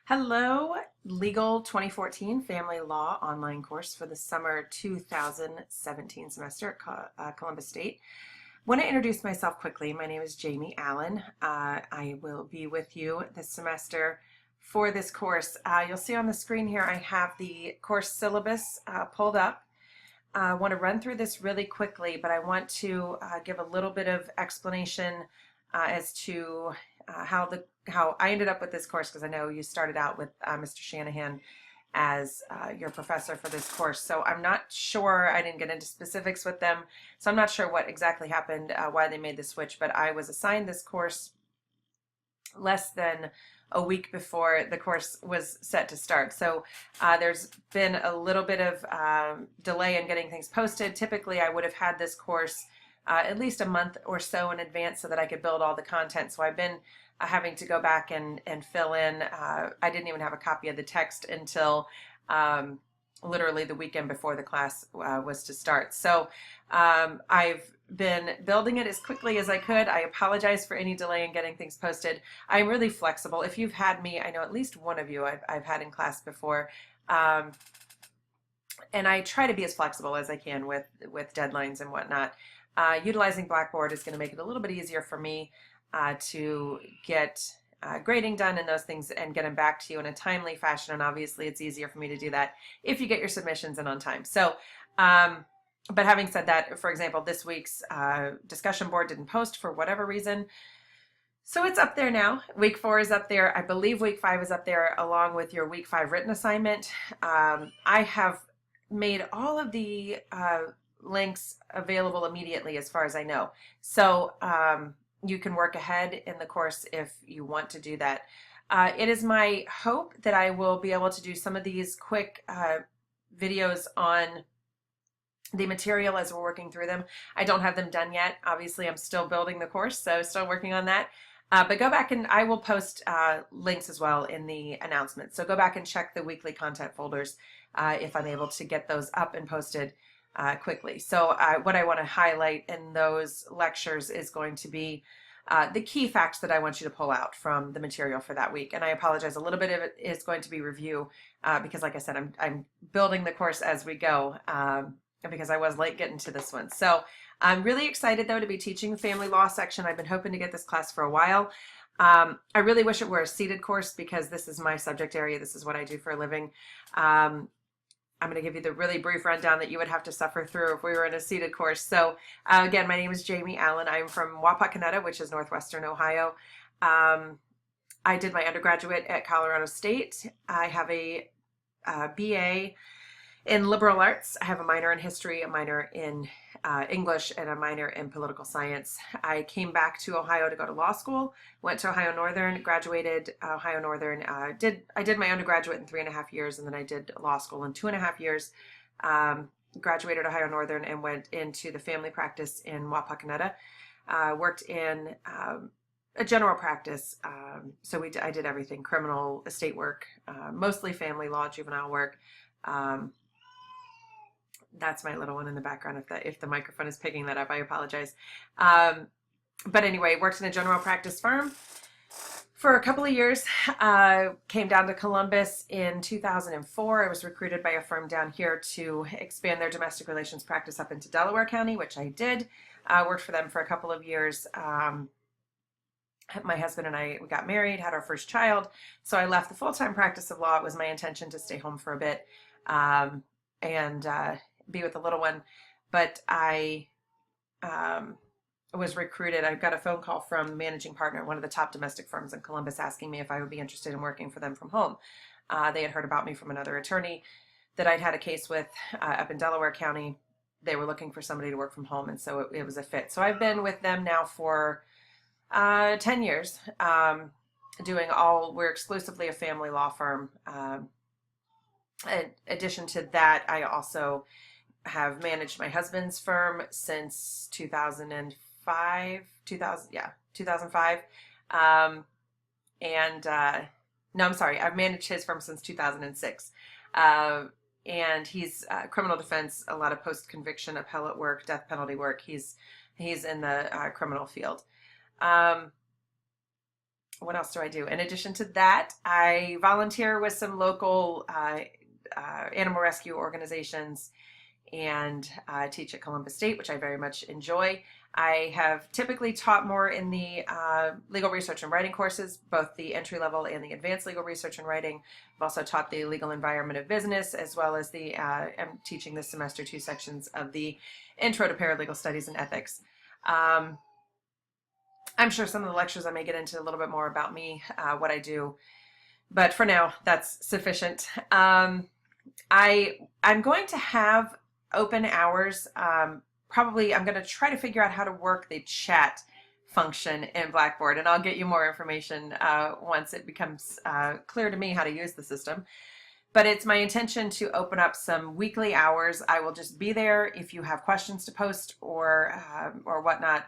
Hello, Legal 2014 Family Law online course for the summer 2017 semester at Columbus State. Want to introduce myself quickly. My name is Jamie Allen. I will be with you this semester for this course. You'll see on the screen here I have the course syllabus pulled up. I want to run through this really quickly, but I want to give a little bit of explanation as to how I ended up with this course, because I know you started out with Mr. Shanahan as your professor for this course. So I'm not sure, I didn't get into specifics with them, so I'm not sure what exactly happened, why they made the switch, but I was assigned this course less than a week before the course was set to start. So there's been a little bit of delay in getting things posted. Typically, I would have had this course at least a month or so in advance so that I could build all the content. So I've been having to go back and fill in. I didn't even have a copy of the text until literally the weekend before the class was to start. So I've been building it as quickly as I could. I apologize for any delay in getting things posted. I'm really flexible. If you've had me, I know at least one of you I've had in class before. And I try to be as flexible as I can with deadlines and whatnot. Utilizing Blackboard is going to make it a little bit easier for me to get grading done and those things and get them back to you in a timely fashion. And obviously it's easier for me to do that if you get your submissions in on time. So, but having said that, for example, this week's discussion board didn't post for whatever reason. So it's up there now. Week 4 is up there. I believe week 5 is up there along with your week 5 written assignment. I have made all of the links available immediately as far as I know. So you can work ahead in the course if you want to do that. It is my hope that I will be able to do some of these quick videos on the material as we're working through them. I don't have them done yet. Obviously, I'm still building the course, so still working on that. But go back and I will post links as well in the announcement. So go back and check the weekly content folders if I'm able to get those up and posted quickly. So what I want to highlight in those lectures is going to be the key facts that I want you to pull out from the material for that week. And I apologize, a little bit of it is going to be review because like I said, I'm building the course as we go because I was late getting to this one. So I'm really excited though to be teaching the family law section. I've been hoping to get this class for a while. I really wish it were a seated course because this is my subject area. This is what I do for a living. I'm going to give you the really brief rundown that you would have to suffer through if we were in a seated course. So again, my name is Jamie Allen. I'm from Wapakoneta, which is northwestern Ohio. I did my undergraduate at Colorado State. I have a BA in liberal arts. I have a minor in history, a minor in English, and a minor in political science. I came back to Ohio to go to law school, went to Ohio Northern, graduated Ohio Northern. I did my undergraduate in 3.5 years, and then I did law school in 2.5 years. Graduated Ohio Northern and went into the family practice in Wapakoneta. Worked in a general practice, so I did everything: criminal, estate work, mostly family law, juvenile work. That's my little one in the background. If the microphone is picking that up, I apologize. But anyway, worked in a general practice firm for a couple of years. Came down to Columbus in 2004. I was recruited by a firm down here to expand their domestic relations practice up into Delaware County, which I did. Worked for them for a couple of years. My husband and I, we got married, had our first child. So I left the full-time practice of law. It was my intention to stay home for a bit and be with the little one. But I was recruited. I got a phone call from the managing partner at one of the top domestic firms in Columbus asking me if I would be interested in working for them from home. They had heard about me from another attorney that I'd had a case with up in Delaware County. They were looking for somebody to work from home, and so it was a fit. So I've been with them now for 10 years, we're exclusively a family law firm. In addition to that, I also have managed my husband's firm since 2005. No, I'm sorry, I've managed his firm since 2006. And he's criminal defense, a lot of post-conviction appellate work, death penalty work. He's in the criminal field. what else do I do? In addition to that, I volunteer with some local animal rescue organizations and teach at Columbus State, which I very much enjoy. I have typically taught more in the legal research and writing courses, both the entry level and the advanced legal research and writing. I've also taught the legal environment of business, as well as I'm teaching this semester 2 sections of the intro to paralegal studies and ethics. I'm sure some of the lectures I may get into a little bit more about me, what I do, but for now, that's sufficient. I'm going to have open hours. Probably I'm going to try to figure out how to work the chat function in Blackboard, and I'll get you more information once it becomes clear to me how to use the system. But it's my intention to open up some weekly hours. I will just be there if you have questions to post or whatnot,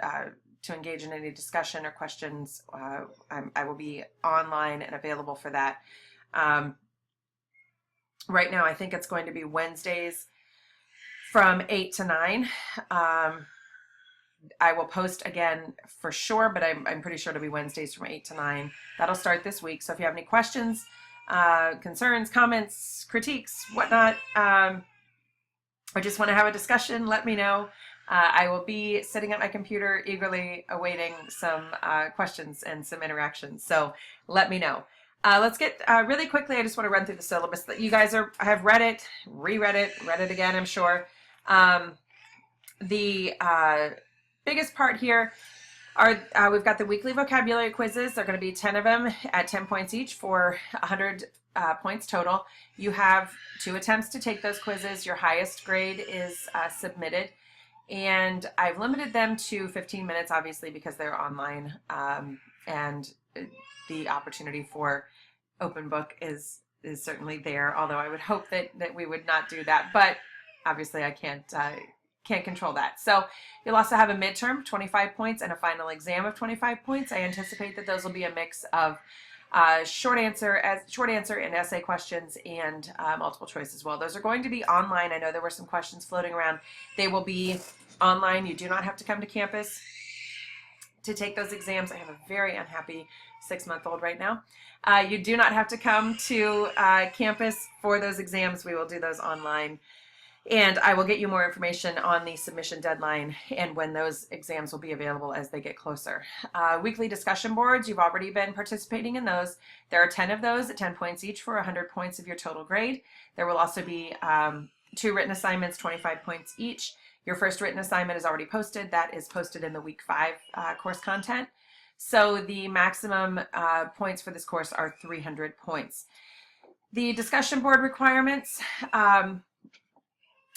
to engage in any discussion or questions. I will be online and available for that. Right now, I think it's going to be Wednesdays from 8 to 9. I will post again for sure, but I'm pretty sure it'll be Wednesdays from 8 to 9. That'll start this week. So if you have any questions, concerns, comments, critiques, whatnot, or just want to have a discussion, let me know. I will be sitting at my computer eagerly awaiting some questions and some interactions. So let me know. Let's get really quickly. I just want to run through the syllabus that you guys have read it, reread it, read it again, I'm sure. The biggest part here are we've got the weekly vocabulary quizzes. There are going to be 10 of them at 10 points each for 100 points total. You have 2 attempts to take those quizzes. Your highest grade is submitted. And I've limited them to 15 minutes, obviously, because they're online, and the opportunity for open book is certainly there, although I would hope that we would not do that, but obviously I can't control that. So you'll also have a midterm, 25 points, and a final exam of 25 points. I anticipate that those will be a mix of short answer and essay questions and multiple choice as well. Those are going to be online. I know there were some questions floating around. They will be online. You do not have to come to campus to take those exams. I have a very unhappy 6-month-old right now. You do not have to come to campus for those exams. We will do those online. And I will get you more information on the submission deadline and when those exams will be available as they get closer. Weekly discussion boards, you've already been participating in those. There are 10 of those at 10 points each for 100 points of your total grade. There will also be 2 written assignments, 25 points each. Your first written assignment is already posted. That is posted in the week 5 course content. So the maximum points for this course are 300 points. The discussion board requirements,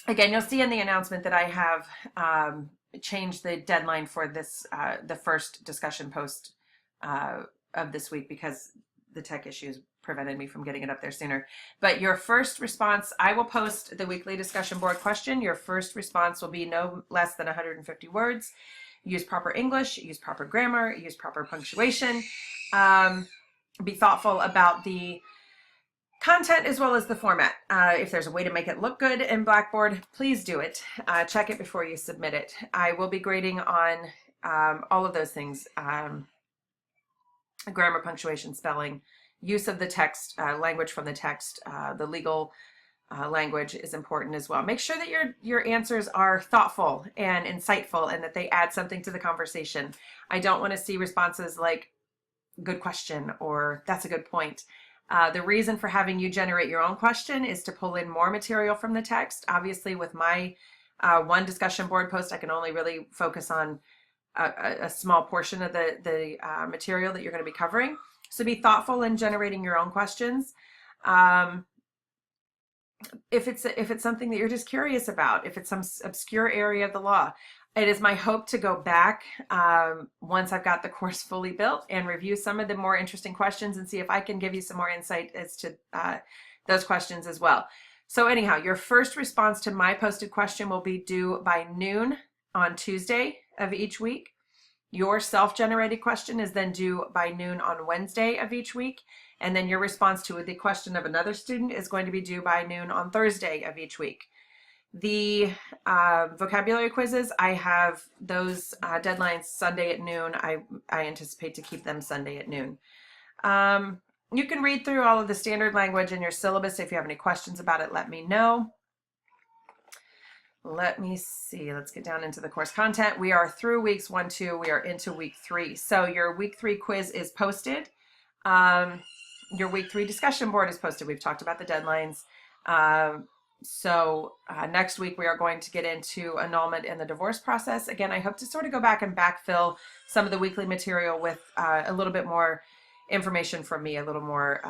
again, you'll see in the announcement that I have changed the deadline for this, the first discussion post of this week, because the tech issues prevented me from getting it up there sooner. But your first response, I will post the weekly discussion board question. Your first response will be no less than 150 words. Use proper English, use proper grammar, use proper punctuation. Be thoughtful about the content as well as the format. If there's a way to make it look good in Blackboard, please do it. Check it before you submit it. I will be grading on all of those things. Grammar, punctuation, spelling, use of the text, language from the text, the legal language is important as well. Make sure that your answers are thoughtful and insightful and that they add something to the conversation. I don't want to see responses like good question or that's a good point. The reason for having you generate your own question is to pull in more material from the text. Obviously, with my one discussion board post, I can only really focus on a small portion of the material that you're going to be covering. So be thoughtful in generating your own questions. If it's something that you're just curious about, if it's some obscure area of the law, it is my hope to go back once I've got the course fully built and review some of the more interesting questions and see if I can give you some more insight as to those questions as well. So anyhow, your first response to my posted question will be due by noon on Tuesday of each week. Your self-generated question is then due by noon on Wednesday of each week. And then your response to the question of another student is going to be due by noon on Thursday of each week. The vocabulary quizzes, I have those deadlines Sunday at noon. I anticipate to keep them Sunday at noon. You can read through all of the standard language in your syllabus. If you have any questions about it, let me know. Let me see. Let's get down into the course content. We are through weeks 1, 2. We are into week 3. So your week 3 quiz is posted. Your week 3 discussion board is posted. We've talked about the deadlines. Next week we are going to get into annulment and the divorce process. Again, I hope to sort of go back and backfill some of the weekly material with a little bit more information from me, a little more.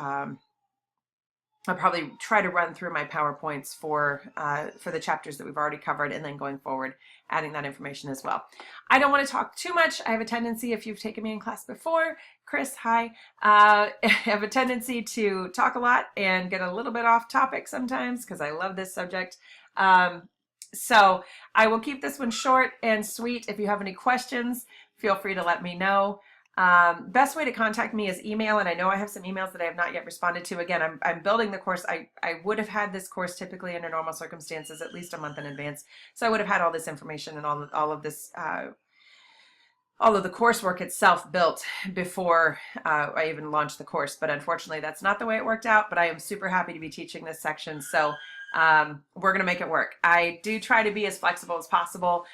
I'll probably try to run through my PowerPoints for the chapters that we've already covered, and then going forward, adding that information as well. I don't want to talk too much. I have a tendency, if you've taken me in class before, Chris, hi, I have a tendency to talk a lot and get a little bit off topic sometimes because I love this subject. So I will keep this one short and sweet. If you have any questions, feel free to let me know. Best way to contact me is email, and I know I have some emails that I have not yet responded to. Again, I'm building the course. I would have had this course typically under normal circumstances at least a month in advance, so I would have had all this information and all of this all of the coursework itself built before I even launched the course. But unfortunately, that's not the way it worked out. But I am super happy to be teaching this section, so we're going to make it work. I do try to be as flexible as possible.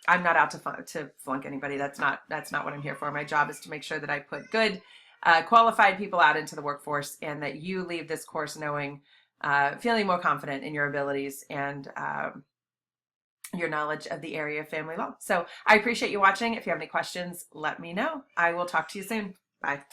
I'm not out to flunk anybody. That's not what I'm here for. My job is to make sure that I put good, qualified people out into the workforce, and that you leave this course knowing, feeling more confident in your abilities and your knowledge of the area of family law. So I appreciate you watching. If you have any questions, let me know. I will talk to you soon. Bye.